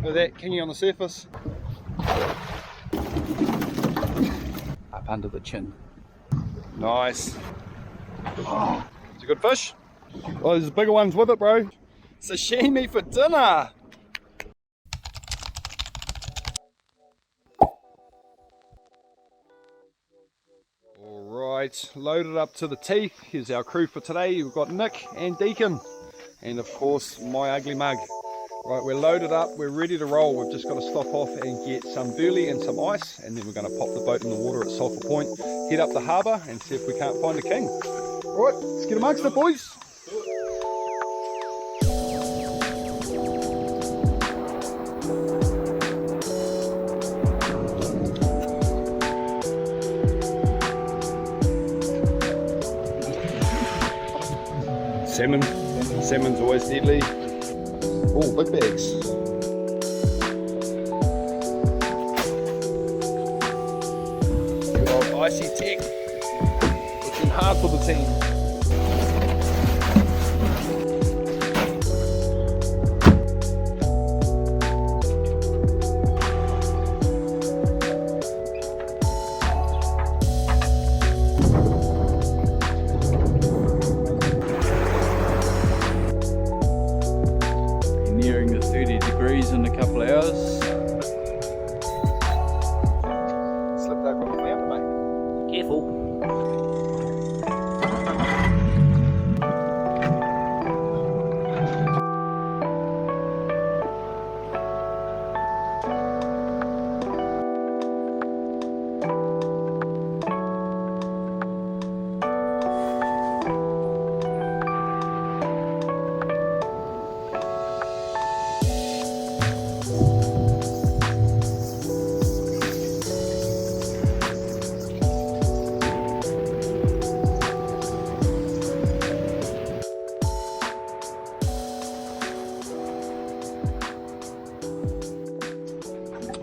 Look at that, kingy on the surface. Up under the chin. Nice. Oh, it's a good fish. Oh, there's bigger ones with it, bro. Sashimi for dinner. Alright, loaded up to the teeth. Here's our crew for today. We've got Nick and Dekyn. And of course, my ugly mug. Right, we're loaded up, we're ready to roll. We've just got to stop off and get some burley and some ice, and then we're going to pop the boat in the water at Sulphur Point, head up the harbour and see if we can't find a king. Right, let's get amongst it, boys. Salmon's always deadly. Oh, big bags. Good old icy tech. Looking hard for the team. Nearing the 30 degrees in a couple of hours. Slipped over on the mouth, mate. Careful.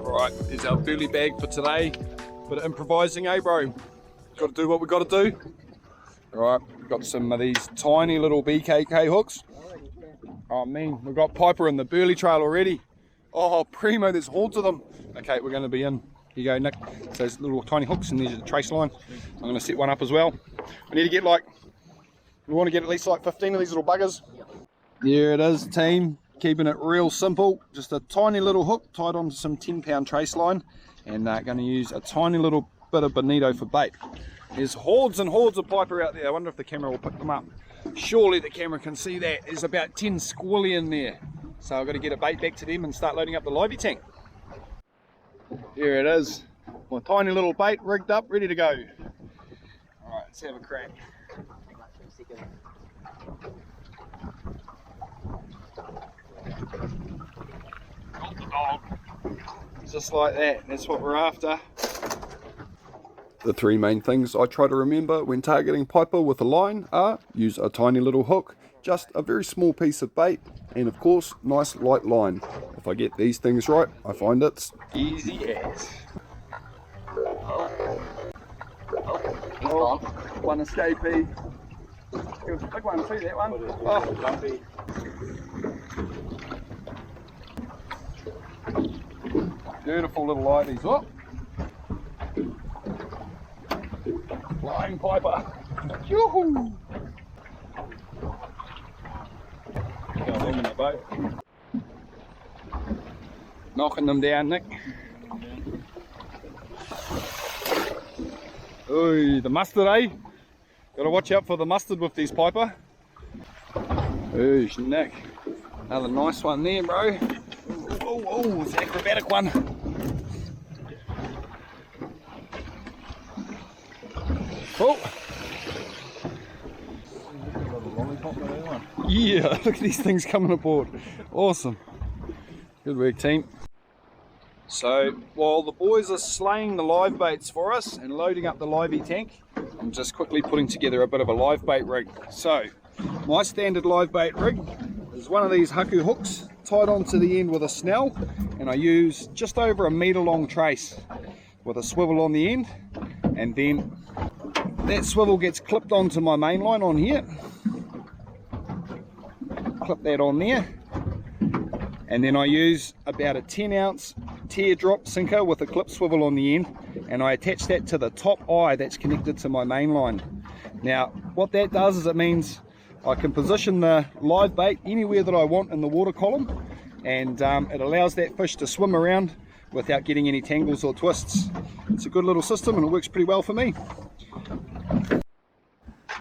Right, here's our burley bag for today. Bit of improvising, eh bro? Got to do what we got to do. Alright, we've got some of these tiny little BKK hooks. Oh man, we've got Piper in the burley trail already. Oh primo, there's hordes of them. Okay, we're going to be in. Here you go, Nick. So those little tiny hooks, and there's a trace line. I'm going to set one up as well. We need to get we want to get at least like 15 of these little buggers. There it is, team. Keeping it real simple, just a tiny little hook tied onto some 10-pound trace line, and going to use a tiny little bit of bonito for bait. There's hordes and hordes of piper out there. I wonder if the camera will pick them up. Surely the camera can see that. There's about 10 squilly in there. So I've got to get a bait back to them and start loading up the livey tank. Here it is. My tiny little bait rigged up, ready to go. Alright, let's have a crack. Got the dog. Just like that, that's what we're after. The three main things I try to remember when targeting piper with a line are: use a tiny little hook, just a very small piece of bait, and of course, nice light line. If I get these things right, I find it's easy as. Oh, one escapee. It was a big one too, that one. Oh, lumpy. Beautiful little liveys. Oh. Flying piper. Yoo-hoo. Go along in the boat. Knocking them down, Nick. Ooh, the mustard, eh? Gotta watch out for the mustard with these piper. Ooh, Nick. Another nice one there, bro. Oh, it's an acrobatic one. Oh. Yeah, look at these things coming aboard. Awesome. Good work, team. So, while the boys are slaying the live baits for us and loading up the livey tank, I'm just quickly putting together a bit of a live bait rig. So, my standard live bait rig is one of these haku hooks tied onto the end with a snell, and I use just over a metre long trace with a swivel on the end, and then that swivel gets clipped onto my main line on here. Clip that on there, And then I use about a 10-ounce teardrop sinker with a clip swivel on the end, and I attach that to the top eye that's connected to my main line. Now what that does is it means I can position the live bait anywhere that I want in the water column, and it allows that fish to swim around without getting any tangles or twists. It's a good little system and it works pretty well for me.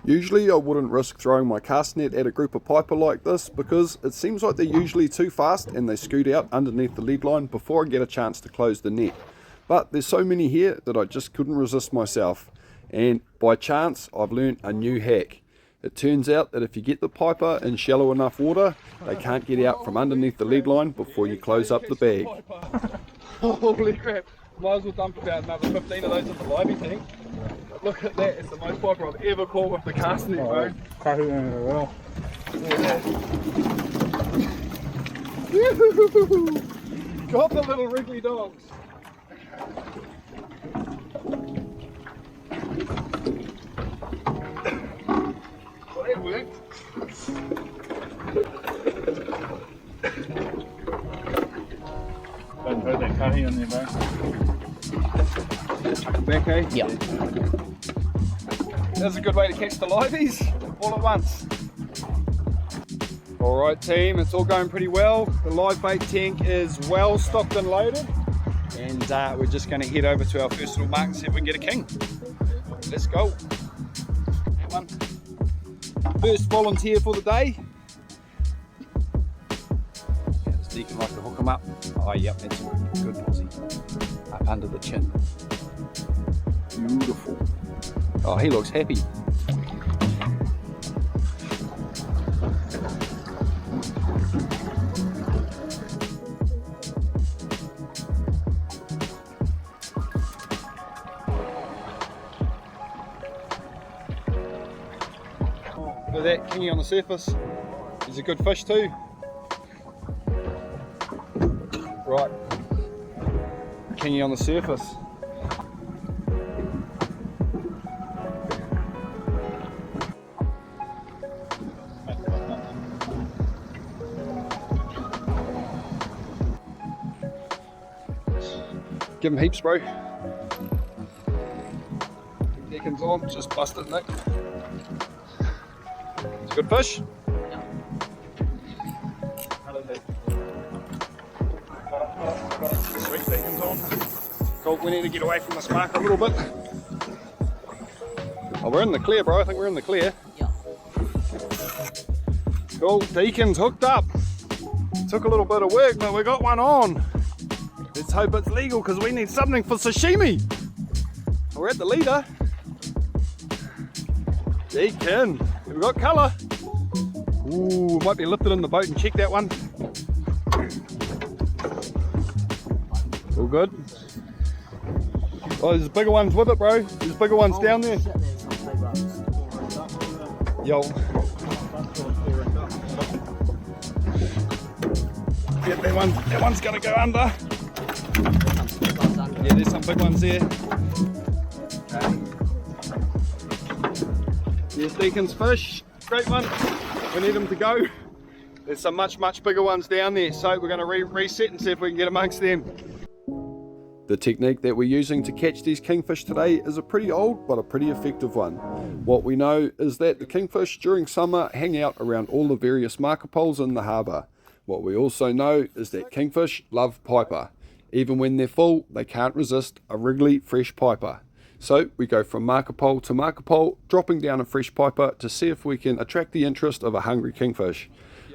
Usually I wouldn't risk throwing my cast net at a group of piper like this because it seems like they're usually too fast and they scoot out underneath the lead line before I get a chance to close the net. But there's so many here that I just couldn't resist myself, and by chance I've learned a new hack. It turns out that if you get the piper in shallow enough water, they can't get out from underneath the lead line before you close up the bag. Holy crap, might as well dump about another 15 of those in the livey tank. But look at that, it's the most piper I've ever caught with the cast net, bro. Got the little wriggly dogs. Well, that worked. Don't throw that kahi on there, bro. Chuck it back, eh? Yeah. That's a good way to catch the liveys all at once. Alright team, it's all going pretty well. The live bait tank is well stocked and loaded, and we're just going to head over to our first little mark and see if we can get a king. Let's go. That one. First volunteer for the day. Yeah, does Dekyn like to hook him up? Oh yep, that's good Aussie. Up under the chin. Beautiful. Oh, he looks happy. Look at that kingy on the surface. He's a good fish too. Right, kingy on the surface. Give him heaps, bro. Dekyn's on, just bust it, Nick. It's a good fish. Sweet, Dekyn's on. Cool, we need to get away from this mark a little bit. Oh, we're in the clear, bro. I think we're in the clear. Yeah. Cool, Dekyn's hooked up. Took a little bit of work, but we got one on. Let's hope it's legal because we need something for sashimi. We're at the leader. Dekyn, we've got colour. Ooh, might be lifted in the boat and check that one. All good. Oh, there's bigger ones with it, bro. There's bigger ones down there. Yo. Yeah, that one's gonna go under. Yeah, there's some big ones there. Here's Dekyn's fish. Great one. We need them to go. There's some much bigger ones down there, so we're going to reset and see if we can get amongst them. The technique that we're using to catch these kingfish today is a pretty old but a pretty effective one. What we know is that the kingfish during summer hang out around all the various marker poles in the harbour. What we also know is that kingfish love piper. Even when they're full, they can't resist a wriggly fresh piper. So we go from marker pole to marker pole, dropping down a fresh piper to see if we can attract the interest of a hungry kingfish.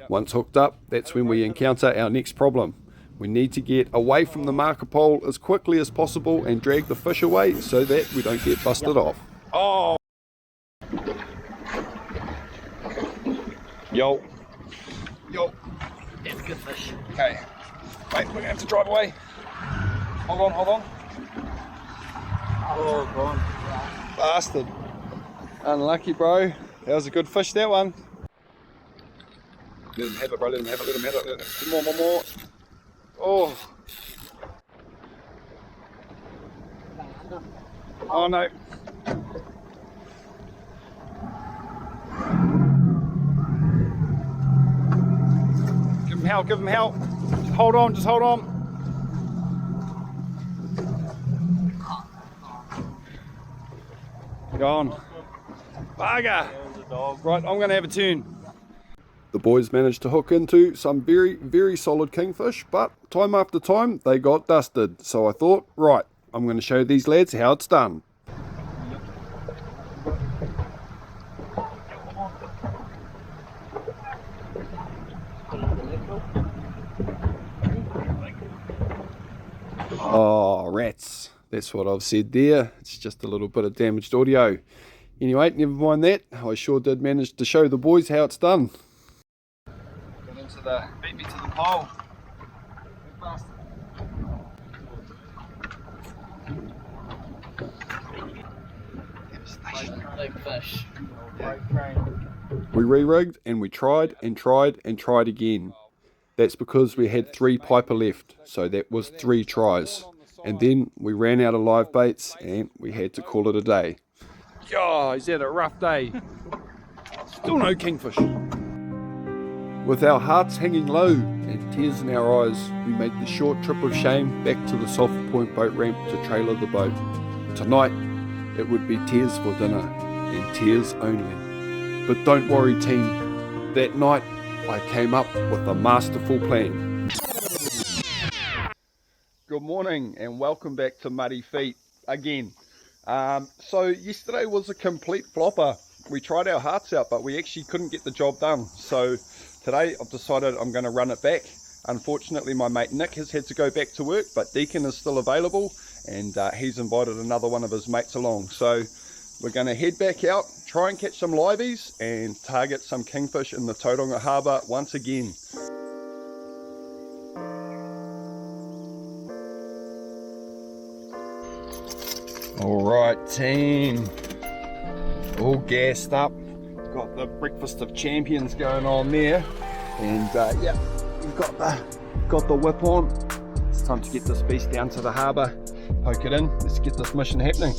Once hooked up, that's when we encounter our next problem. We need to get away from the marker pole as quickly as possible and drag the fish away so that we don't get busted off. Oh! Yo. Yo. That's a good fish. Okay. Wait, we're going to have to drive away. Hold on. Oh, gone. Bastard. Unlucky, bro. That was a good fish, that one. Let him have it, bro. Let him have it. One more. Oh. Oh, no. Give him help. hold on, just hold on. Go on. Bugger. Right, I'm going to have a turn. The boys managed to hook into some very, very solid kingfish, but time after time they got dusted. So I thought, right, I'm going to show these lads how it's done. Oh, rats. That's what I've said there. It's just a little bit of damaged audio. Anyway, never mind that. I sure did manage to show the boys how it's done. Got into the, beat me to the pole. Big fish. We re-rigged and we tried and tried and tried again. That's because we had 3 piper left, so that was 3 tries. And then we ran out of live baits and we had to call it a day. Oh, he's had a rough day. Still no kingfish. With our hearts hanging low and tears in our eyes, we made the short trip of shame back to the Sulphur Point boat ramp to trailer the boat. Tonight, it would be tears for dinner and tears only. But don't worry, team. That night, I came up with a masterful plan. Good morning and welcome back to Muddy Feet again. So yesterday was a complete flopper. We tried our hearts out, but we actually couldn't get the job done. So today I've decided I'm going to run it back. Unfortunately, my mate Nick has had to go back to work, but Dekyn is still available, and he's invited another one of his mates along. So we're going to head back out, try and catch some liveys, and target some kingfish in the Tauranga Harbor once again. Alright team, all gassed up, got the breakfast of champions going on there, and yeah, we've got the whip on. It's time to get this beast down to the harbour, poke it in, let's get this mission happening.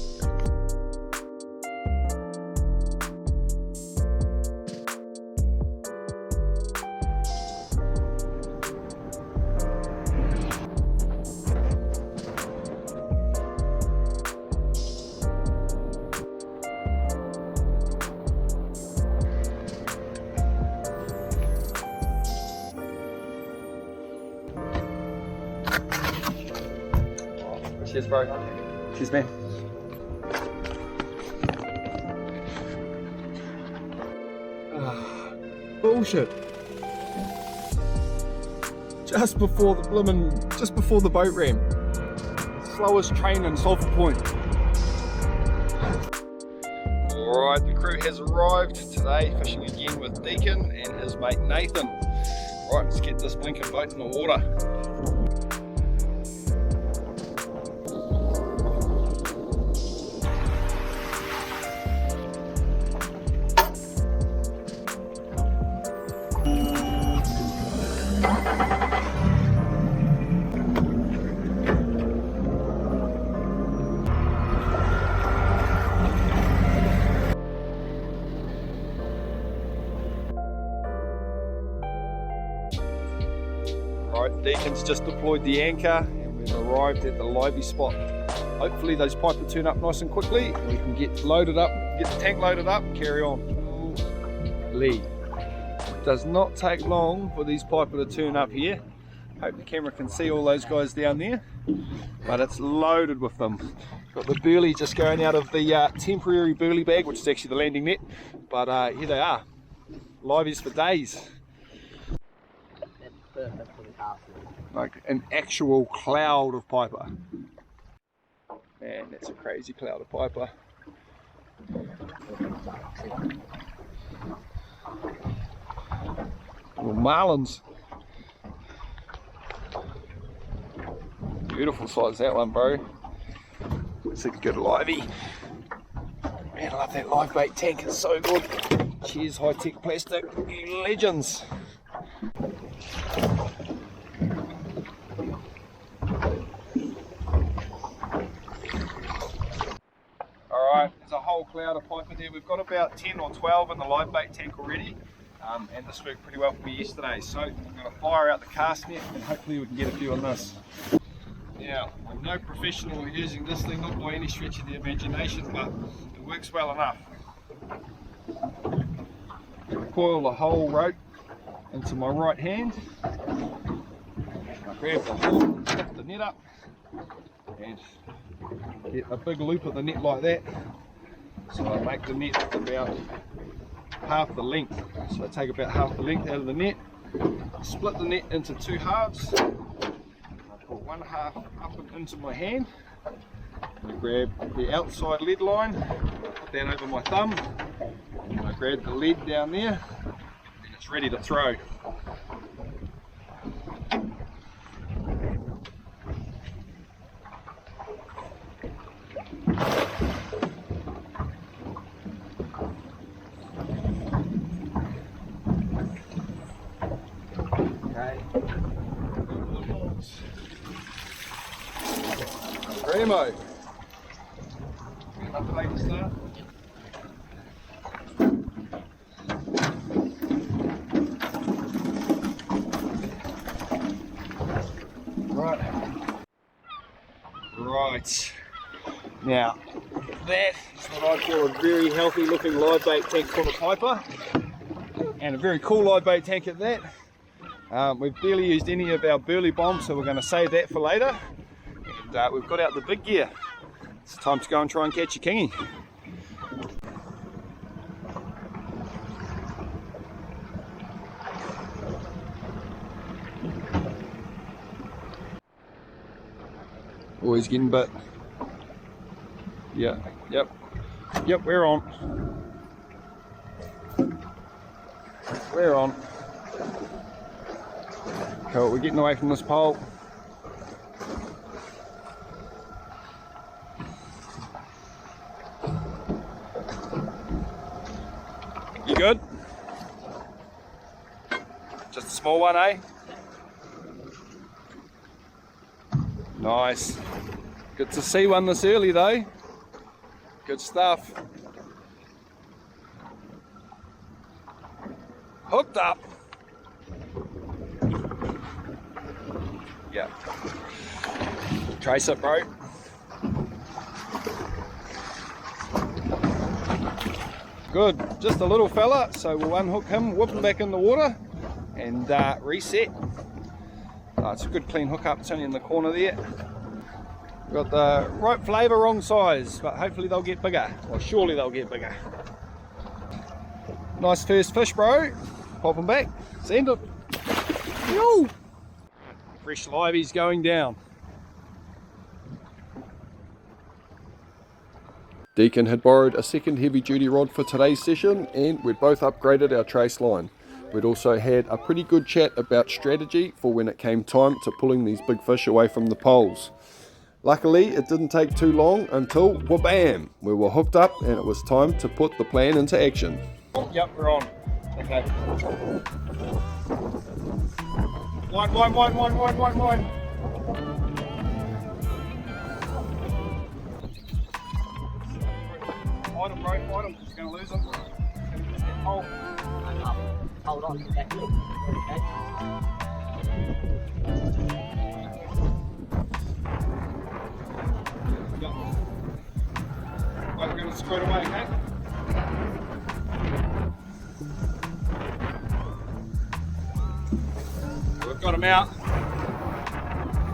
Cheers, bro. Cheers, man. Bullshit. Just before the boat ramp. Slowest train in Sulphur Point. Alright, the crew has arrived today, fishing again with Dekyn and his mate Nathan. Right, let's get this blinking boat in the water. Alright, Dekyn's just deployed the anchor and we've arrived at the livey spot. Hopefully those piper turn up nice and quickly and we can get loaded up, get the tank loaded up and carry on. Lee. Does not take long for these piper to turn up here. Hope the camera can see all those guys down there, but it's loaded with them. Got the burley just going out of the temporary burley bag, which is actually the landing net, but here they are, liveys for days. Like an actual cloud of piper. Man, that's a crazy cloud of piper. Little marlins. Beautiful size that one, bro. It's a good livey. Man, I love that live bait tank, it's so good. Cheers, high tech plastic, you legends. Alright, there's a whole cloud of piper there. We've got about 10 or 12 in the live bait tank already. and this worked pretty well for me yesterday. So I'm going to fire out the cast net and hopefully we can get a few on this. Now, I'm no professional using this thing, not by any stretch of the imagination, but it works well enough. Coil the whole rope into my right hand. I grab the hook, lift the net up, and get a big loop of the net like that. So I make the net about half the length. So I take about half the length out of the net, split the net into two halves. I put one half up and into my hand. I grab the outside lead line, put that over my thumb, and I grab the lead down there, and it's ready to throw. Remo. Enough late to start. Right. Now, that is what I call a very healthy looking live bait tank for the piper. And a very cool live bait tank at that. We've barely used any of our burley bombs, so we're going to save that for later. And we've got out the big gear. It's time to go and try and catch a kingy. Always getting bit. Yeah, yep, we're on. We're on. Cool, we're getting away from this pole. You good? Just a small one, eh? Nice. Good to see one this early though. Good stuff. Hooked up. Yeah. Trace it, bro. Good. Just a little fella, so we'll unhook him, whip him back in the water, and reset. It's a good clean hook up. It's only in the corner there. We've got the right flavour, wrong size, but hopefully they'll get bigger. Well, surely they'll get bigger. Nice first fish, bro. Pop them back. Send it. Yo! Fresh liveys going down. Dekyn had borrowed a second heavy duty rod for today's session, and we'd both upgraded our trace line. We'd also had a pretty good chat about strategy for when it came time to pulling these big fish away from the poles. Luckily, it didn't take too long until, wha-bam, we were hooked up and it was time to put the plan into action. Yep, we're on. Okay. One. Fight him, bro, fight him. You're going to lose him. Oh. Hold on. Okay. Right, we're going to screw it away, okay? We've got him out.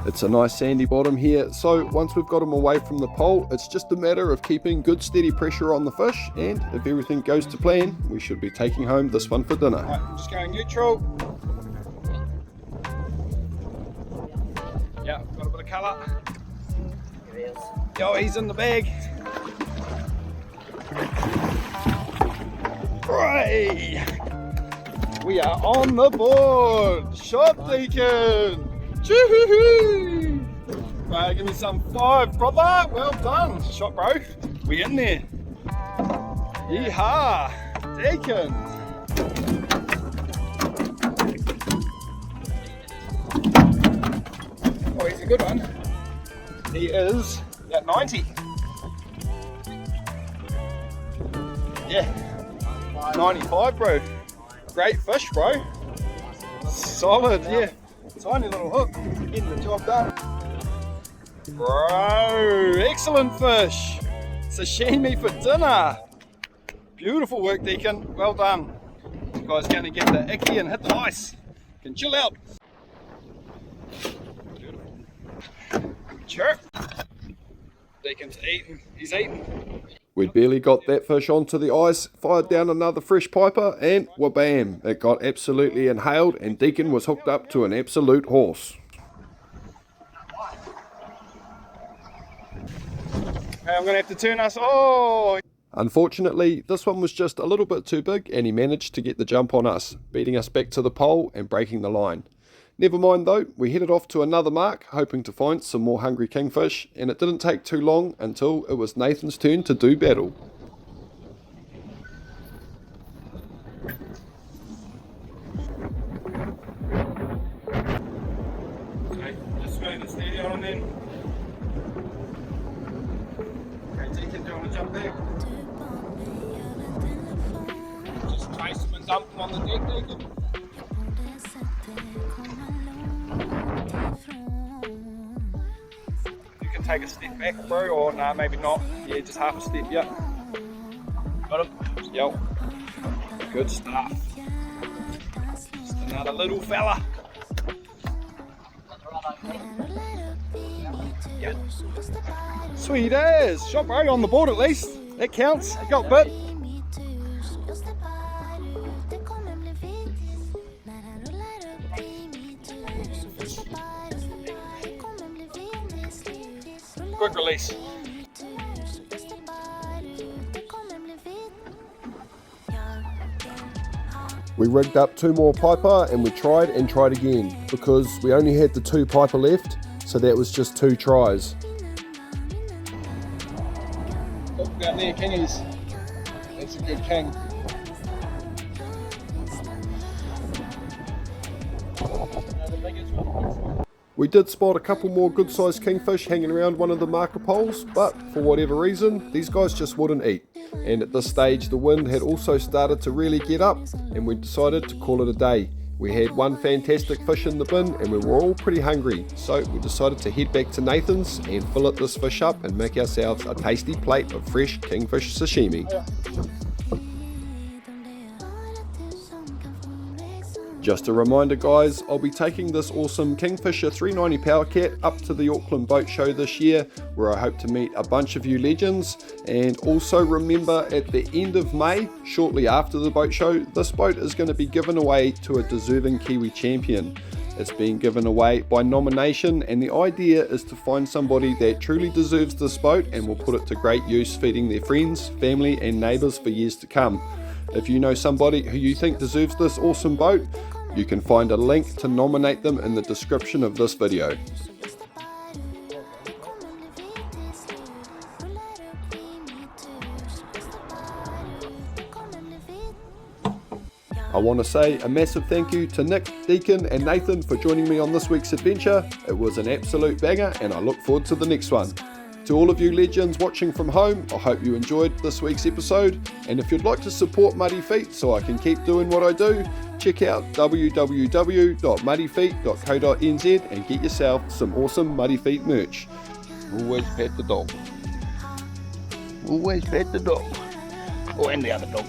It's a nice sandy bottom here, so once we've got them away from the pole, it's just a matter of keeping good steady pressure on the fish, and if everything goes to plan, we should be taking home this one for dinner. Right, just going neutral. Yeah, got a bit of colour. Here he is. Yo, he's in the bag. Right, we are on the board. Shot, Dekyn. Choo-hoo-hoo! Right, give me some 5 proper. Well done. Shot, bro. We in there. Yeehaw. Dekyn. Oh, he's a good one. He is at 90. Yeah. 95, bro. great fish, bro. Solid, yeah. Tiny little hook, getting the job done. Bro, excellent fish. Sashimi for dinner. Beautiful work, Dekyn. Well done. This guy's going to get the icky and hit the ice. Can chill out. Beautiful. Chirp. Dekyn's eating. He's eating. We'd barely got that fish onto the ice, fired down another fresh piper, and wha-bam, it got absolutely inhaled and Dekyn was hooked up to an absolute horse. Okay, I'm going to have to turn us. Oh! Unfortunately, this one was just a little bit too big and he managed to get the jump on us, beating us back to the pole and breaking the line. Never mind though, we headed off to another mark, hoping to find some more hungry kingfish, and it didn't take too long until it was Nathan's turn to do battle. Okay, just swing the steady on then. Okay, Dekyn, do you want to jump back? Just trace them and dump them on the deck, Dekyn. You can take a step back, bro, or no, maybe not. Yeah, just half a step, yeah. Got him? Yep. Good stuff. Just another little fella. Yeah. Sweet as. Shot, bro, on the board at least. That counts. You got bit. Quick release. We rigged up 2 more piper and we tried and tried again because we only had the 2 piper left, so that was just 2 tries. Look out there, kingies. That's a good king. We did spot a couple more good sized kingfish hanging around one of the marker poles, but for whatever reason, these guys just wouldn't eat. And at this stage, the wind had also started to really get up, and we decided to call it a day. We had one fantastic fish in the bin, and we were all pretty hungry, so we decided to head back to Nathan's and fillet this fish up and make ourselves a tasty plate of fresh kingfish sashimi. Just a reminder guys, I'll be taking this awesome Kingfisher 390 Power Cat up to the Auckland Boat Show this year, where I hope to meet a bunch of you legends. And also remember, at the end of May, shortly after the boat show, this boat is going to be given away to a deserving Kiwi champion. It's being given away by nomination, and the idea is to find somebody that truly deserves this boat and will put it to great use feeding their friends, family and neighbours for years to come. If you know somebody who you think deserves this awesome boat, you can find a link to nominate them in the description of this video. I want to say a massive thank you to Nick, Dekyn and Nathan for joining me on this week's adventure. It was an absolute banger and I look forward to the next one. To all of you legends watching from home, I hope you enjoyed this week's episode, and if you'd like to support Muddy Feet so I can keep doing what I do, check out www.muddyfeet.co.nz and get yourself some awesome Muddy Feet merch. Always pet the dog. Always pet the dog. Oh, and the other dog.